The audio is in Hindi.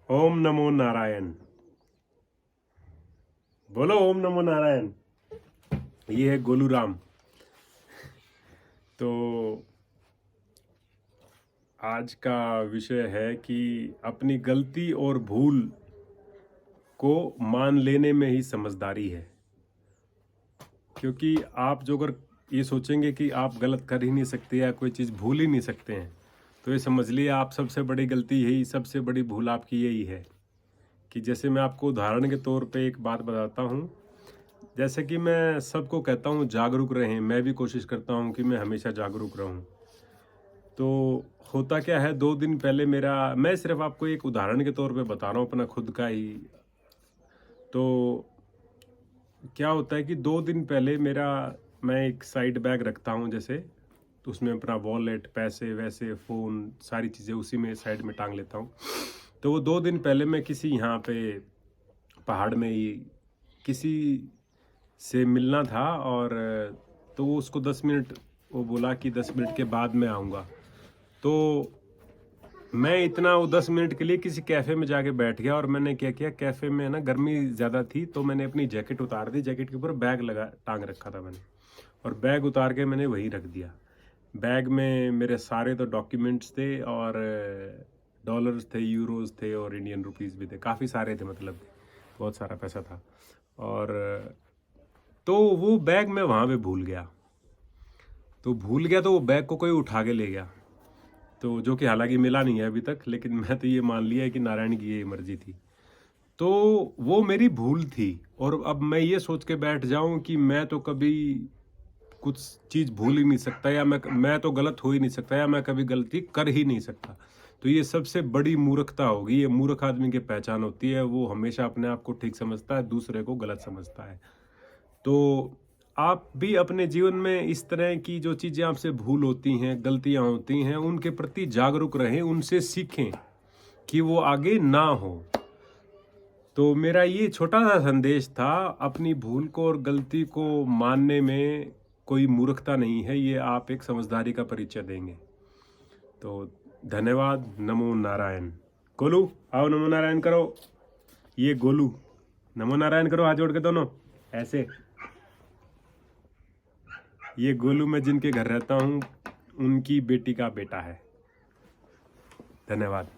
ओम नमो नारायण। बोलो ओम नमो नारायण। ये है गोलू राम। तो आज का विषय है कि अपनी गलती और भूल को मान लेने में ही समझदारी है। क्योंकि आप जो अगर ये सोचेंगे कि आप गलत कर ही नहीं सकते या कोई चीज़ भूल ही नहीं सकते हैं, तो ये समझ लिए आप सबसे बड़ी गलती यही, सबसे बड़ी भूल आपकी यही है कि जैसे मैं आपको उदाहरण के तौर पे एक बात बताता हूँ। जैसे कि मैं सबको कहता हूँ जागरूक रहें, मैं भी कोशिश करता हूँ कि मैं हमेशा जागरूक रहूँ। तो होता क्या है, 2 दिन पहले मैं सिर्फ आपको एक उदाहरण के तौर पे बता रहा हूँ अपना खुद का ही। तो क्या होता है कि 2 दिन पहले मैं एक साइड बैग रखता हूँ जैसे, तो उसमें अपना वॉलेट, पैसे वैसे, फ़ोन, सारी चीज़ें उसी में साइड में टांग लेता हूँ। तो वो 2 दिन पहले मैं किसी यहाँ पे पहाड़ में ही किसी से मिलना था, और तो वो उसको 10 मिनट, वो बोला कि 10 मिनट के बाद मैं आऊँगा। तो मैं इतना वो 10 मिनट के लिए किसी कैफ़े में जाके बैठ गया, और मैंने क्या किया, कैफ़े में ना गर्मी ज़्यादा थी, तो मैंने अपनी जैकेट उतार दी, जैकेट के ऊपर बैग टांग रखा था मैंने, और बैग उतार के मैंने वहीं रख दिया। बैग में मेरे सारे तो डॉक्यूमेंट्स थे, और डॉलर्स थे, यूरोज़ थे, और इंडियन रुपीज़ भी थे, काफ़ी सारे थे, मतलब बहुत सारा पैसा था। और तो वो बैग मैं वहाँ पे भूल गया। तो वो बैग को कोई उठा के ले गया, तो जो कि हालांकि मिला नहीं है अभी तक, लेकिन मैं तो ये मान लिया है कि नारायण की ये मर्जी थी। तो वो मेरी भूल थी, और अब मैं ये सोच के बैठ जाऊं कि मैं तो कभी कुछ चीज़ भूल ही नहीं सकता, या मैं तो गलत हो ही नहीं सकता, या मैं कभी गलती कर ही नहीं सकता। तो ये सबसे बड़ी मूर्खता होगी। ये मूर्ख आदमी की पहचान होती है, वो हमेशा अपने आप को ठीक समझता है, दूसरे को गलत समझता है। तो आप भी अपने जीवन में इस तरह की जो चीज़ें आपसे भूल होती हैं, गलतियां होती हैं, उनके प्रति जागरूक रहें, उनसे सीखें कि वो आगे ना हो। तो मेरा ये छोटा सा संदेश था। अपनी भूल को और गलती को मानने में कोई मूर्खता नहीं है, ये आप एक समझदारी का परिचय देंगे। तो धन्यवाद। नमो नारायण। गोलू, आओ नमो नारायण करो। ये गोलू, नमो नारायण करो हाथ जोड़ के दोनों ऐसे। ये गोलू, मैं जिनके घर रहता हूँ उनकी बेटी का बेटा है। धन्यवाद।